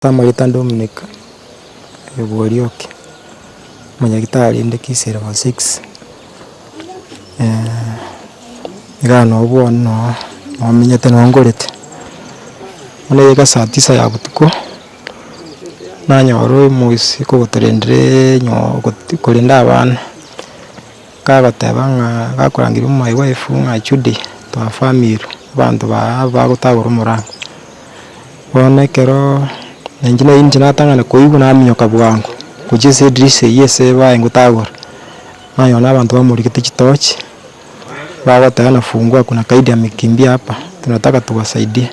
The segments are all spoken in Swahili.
Tamagita Dominic Borioki manyagitari ndekisi level 6 igano obwo no omenyete nongorete one ika saa 9 ya butuko nanyoro muisi kugoterendere nyo kurinda abana kagoteba ng'a gakurangira my wife ng'a Judy twa family bantu bagotagora omorango bono ekero engine inji natang'ana koigwa naminyoka bwango kuchise edirisa yese bae ngotagora nayona abantu bamurikite chitochi bagoteba nafungua kuna kaidi amekimbia hapa tunataka tuwasaidie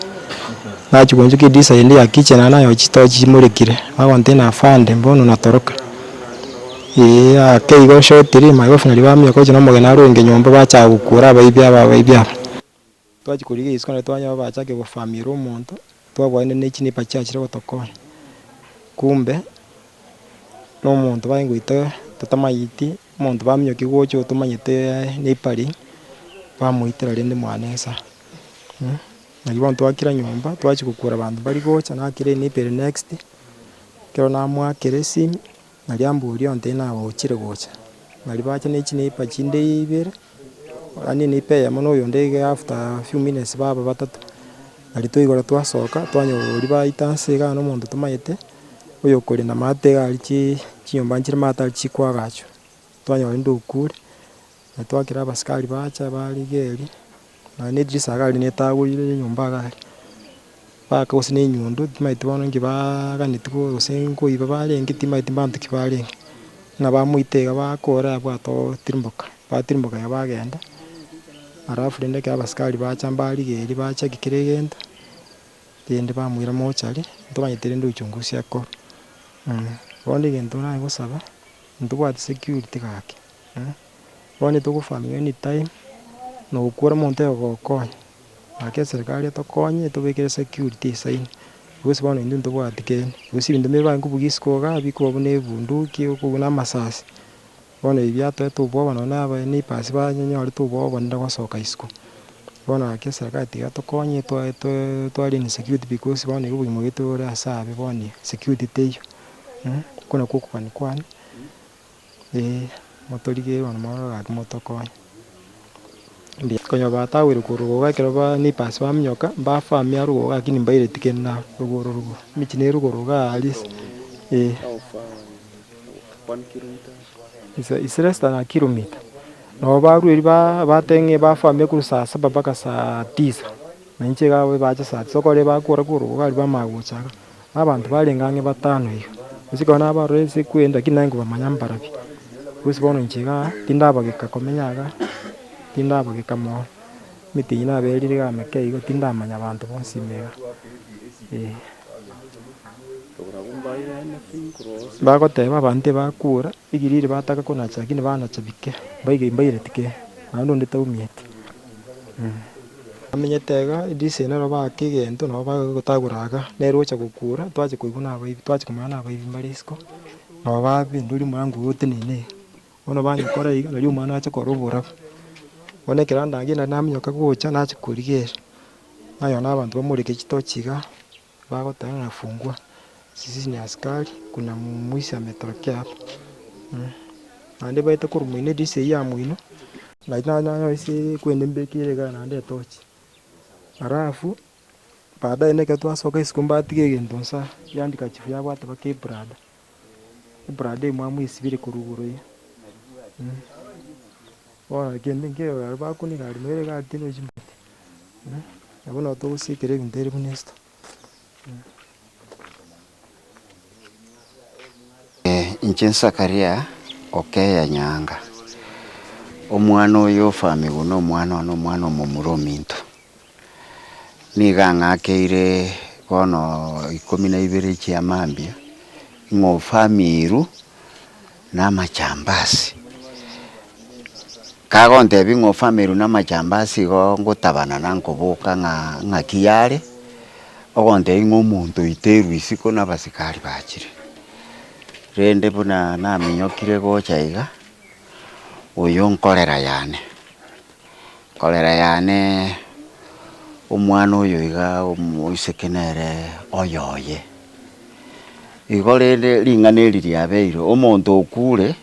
nachigonjo kidirisa yende ya kitchen nayo chitochi chimurikire bagontena afande mbono natoroka keigo shotiri my wife nari bamyoka oche nomogena arwenge nyomba bacha gukura abaibia twachikoriga isikona twanya bachake gufamira omonto twabwane nechinipa chiachire gotokonya kumbe no omonto baingoita totamayiti omonto bamyoki gocha otomanyete neipari bamoitera rende mwana esa nari bono twakira nyomba twachigokura abanto bari gocha nakire neipere next kero namwakera esimi nari amburia onte nagochire gocha nari bacha nechineipa chinde ibere ani neipa eyemo na oyonde after few minutes baba batatu nari toigora twasoka twanyora baita nse iga no omonto tomayete oyokore na mate gari chinyomba nchire mate ari chikwagacho twanyora ndokure na twakira abasikari bacha barigeri na nedirisa gari netagorire nyomba gari bakagose na enyundo timaiti bono ngibaganeti gose nkoiba barenge timaiti banto kibarenge na bamoitega bakora abwato tirimboka bagenda arafu rende ka abasikari bacha barigeri bacha gikire gento rende bamwira mochari ntobanyete rende uchunguzi akora bono egento nagosaba ntobwate security gaki bono togofamia anytime nogokora omonto ogokonya gaki eserikari etokonye etobekere security esaine bosi bono intwe ntobwati kende bosi ebinto biabae nkobugia isiko iga bikoba buna ebunduki okobuna amasasi bono ebi biatoete obwoba nonya neighbours banyorete obwoba nde gosoka isiko bono gaki eserikari tiga tokonye twarenie security because bono iga obogima bwaito bore ase abe bono security teiyo oko nakwo okogania kwane motorigerie bono mono gaki motokonye konya batagwire korwa ekero neighbours baminyoka bafamia rugoro lakini mbaireti kende nabo rugoro emichi na erugoro iga aria is less than a kilometer nabo barweri bateng'e bafamia korwa saa 7 mpaka saa 9 na inche iga bacha saa 9 okore bakora korwa gari bamanya gochaga abanto barenge ang'e 5 iga gose ekero nabarora ense kwenda lakini naye nkobamanya mbarabi bosi bono inche iga tindabageka komenya iga tindabageka mono emitinyi naberire iga meke igo tindamanya abanto bonsi ime iga bagoteba abanto tibakura igirire bataka konacha lakini banacha bike mbaireti kende naende onde taumieti amenyete iga edirisa nero baka egento nabo bagotagora iga nere gocha gokura twacha koigwa na abaibi twacha komanya na abaibi mbare isiko nabo babendori omorango gotenena bono banyokora iga nari omwana acha kora oborabu bono ekero ndangirie nari naminyoka gocha nacha korigera nanyora abanto bamorike chitochi iga bagoteba ng'a fungua sisi ni askari kuna mwizi ametokea hapa naende baite korwa moino edirisa eywo ya moino nari nanyoisi kwende mbekire iga naende etochi arafu baadaye ekero twasoka isiko mbatiga egento nsa riandika chifu yabwate mpaka ebrada emwe amoisibire korwa igoro iga bono kende nkero bakuniga gari moire gari tindi chimbwati nabo nabo togosikera ebinto ere buna esito. Inche Nsakaria Okeya Nyanga omwana oyo ofamigu na omwana omomura ominto niga ng'akeire bono 12 chia mambia ng'o famiru na amachambasi kagontebi ng'o famiru na amachambasi igo ngotabana nankoboka ng'a kiare ogontebi ng'a omonto oiterwa isiko na abasikari bachire rende buna naminyokire gocha iga oyo nkorera yane omwana oyo iga omoiseke nere oyoye igorere ring'aneri riabeire omonto okure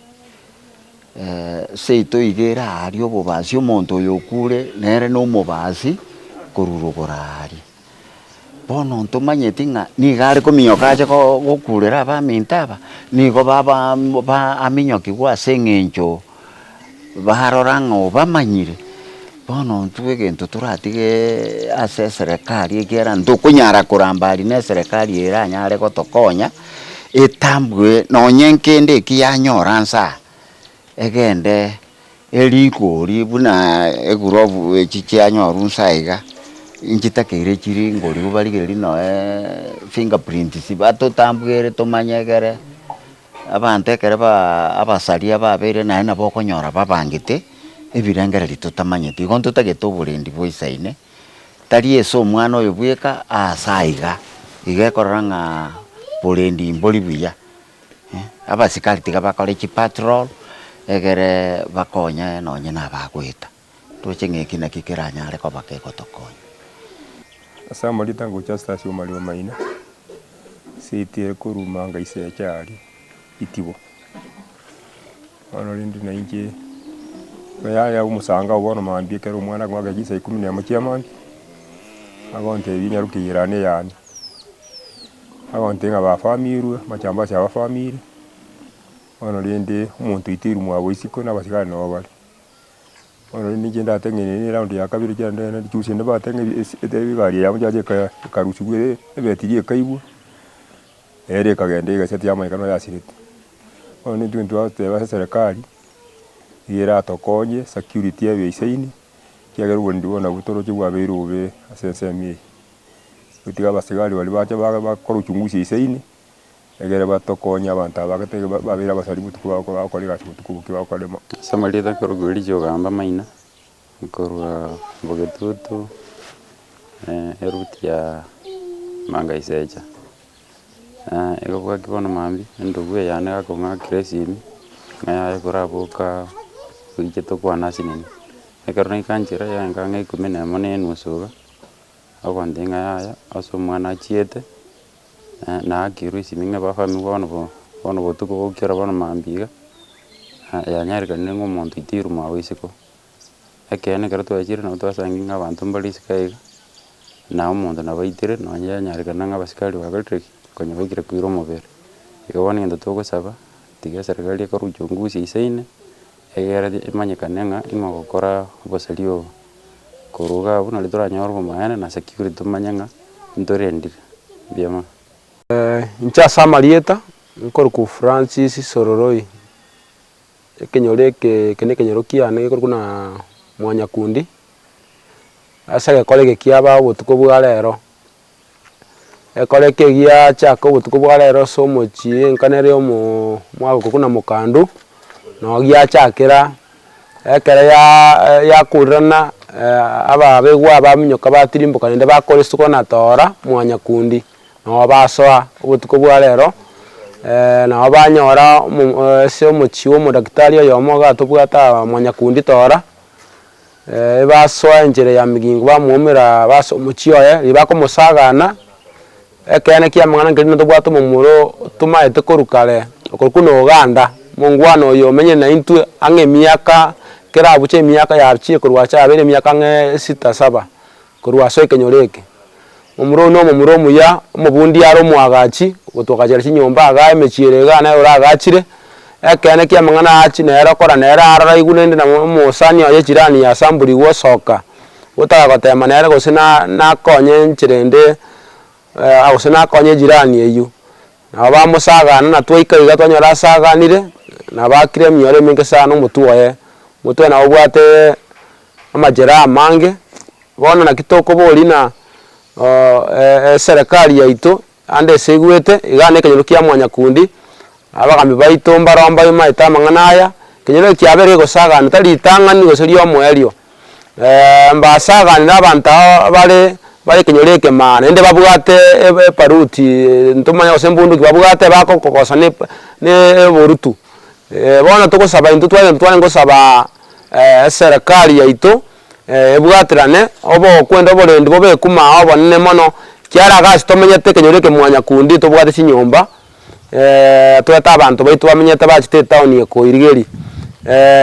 seito igera ari obobasi omonto oyo okure nere no omobasi korurugora ari bono ntomanyeti ng'a niga are kominyoka ache gokurera abaminto aba nigo aminyokigwa ase eng'encho barora ng'a bamanyire bono ntwe egento toratige ase eserekari ekera ntokonyara koramba ari na eserekari eranyare gotokonya etambwe nonye nkende eki yanyora nsa egende erikori buna egurovu eki kianyoru nsa iga inchitakeire chiri ngori barigereri no fingerprints batotambwere tomanyegere abantu ekere abasaria babeire naye nabo okonyora babangete ebirengereri totamanyeti igo ntotagete oborendi boisaine tari ase omwana oyo bweka asa iga ekorora ng'a borendi mbori buya abasikari tiga bakore chipatrol egere bakonye nonye nabagoeta toche ng'eki naki keranyare koba kegotokonya asa amarita ngocha stasi omario maina seitie koruma ngaise echari itibo ono rindi na inche ya umusanga ubona mambi kero umwana gwaga gisa 10 ya mukiamani agonte binyarukirane yani agonte ngaba famiru machamba cya family ono rindi umuntu itiru mwabo isiko nabasigana no bari ono rindi genda tengene ni round ya kabiri cyane na cyuse ne batenge ebigari ya mujyaje karusugwe ebetiriye kaibu ere kagende gaseti ya mayikano yasirite ono ni twintu ate serikali yera tokonye security ya beisaini kiagera ubundi bona butoro cy'ubwa berube asensemi utiga basigari bali bacha bakora uchunguzi isaini egere batokonya abantu abagatege babira basari butuku bakora gati butuku bakora samalida koruguri jogamba maina korwa bogetutu eruti ya manga iseja ego kwa kibono mambi ndugwe yane akonga kresini ngaya korabuka wijeto kwa nasinini ekarona ikanjira ya nganga ikumene mone nusuga agondenga ya aso mwana chiete na kiruisi minga bafami bono botuko gokera bono mambiga ya nyarika nengo muntu itiru mawisiko ekene karato ajira na twasanginga abantu mbalisikaiga na umuntu nabaitire no nyarika nanga basikali bagatreki konya bagire kwiro mobere yobone ndo togosaba tiga serikali karuchunguzi isaine egera imanyikanenga ingo gukora bosalio kuruga buno litora nyorwo mayane na security tumanyanga ntorendire biama incha samarieta nkor ku Francis Sororoi ekenyoreke kene kenyorokia ne kuna mwanya kundi asa kolege kiaba butuko bwa lero ekoleke gia chako butuko bwa lero somochi nkanere omo mwako kuna mukandu no gia chakera ekere ya kurana aba begwa baminyoka batirimbuka nende bakore suko na tora mwanya kundi no basoa obutuko bwa lero na banyora se omuchiwo mu daktari yo moga tubwata mwanya kundi tora basoa enjere ya migingo bamwomera baso muchiyo libako musagana ekene kia mangana ngirino tubwata mumuro tumaete korukale okorukuno Uganda mungwano yo menye na intu ange miaka kera buche miaka ya chie kurwacha abere miaka nge 6-7 kurwaso kenyoreke mumuro no mumuro muya mubundi aro mwagachi gutokajera chinyomba aga emechirega na ora agachire ekene kia mangana achi nera kora nera arara igunende na musani ya jirani ya samburi wo soka utaka gotema nera gosina na konye nchirende agosina konye jirani eyu na ba musagana na twaikaiga twanyora saganire na bakire myore minge sana mutuoye mutwe na obwate amajera mange bona na kitoko boli na serikali yaito ande segwete igane kenyorukia mwanya kundi abagami baito mbaromba imaita manganaya kenyoro kiabere gosagana tali tangani goserio mwerio mbasagana nabantu bale kenyoreke mana ende babugate paruti ntumanya osembundu babugate bako kokosa ne borutu bona tukosaba into twale ngosaba serikali yaito ebwatirane obo kwenda oborendi bobe kuma obonene mono kiara gasi tomenyete kenyoreke mwanya kundi tobwate chinyomba tweta abantu baitu bamenyete bachite town ye Koirigeri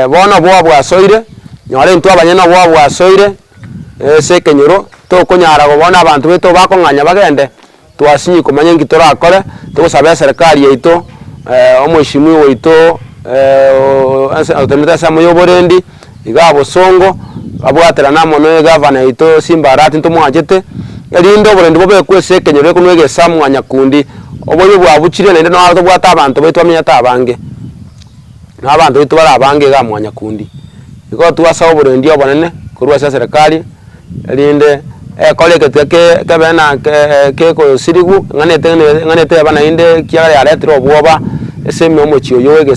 bono bwa bwasoire nyore ntwa abanyene bwa bwasoire sekenyoro tokonyara gobona abantu baitu bakong'anya bagende twasinyi kumanya ngitora akore tugusabe serikali yaitu omweshimwi waitu autemeta samo yoborendi igabo songo abwatera namo no governor yaitu Simbarati ntumwajete erindo borendi bobe kwesekenyoro kunwege samu anyakundi oboyo bwabuchire nende no ato bwata abantu baitu amenyata abange n'abantu baitu bara abange ga mwanya kundi iko tuwasa oborendi obonene kurwa serikali erinde koleke kebena ko sirigu ngane te bana inde kiara ya letro bwoba ese myomo chiyo yoge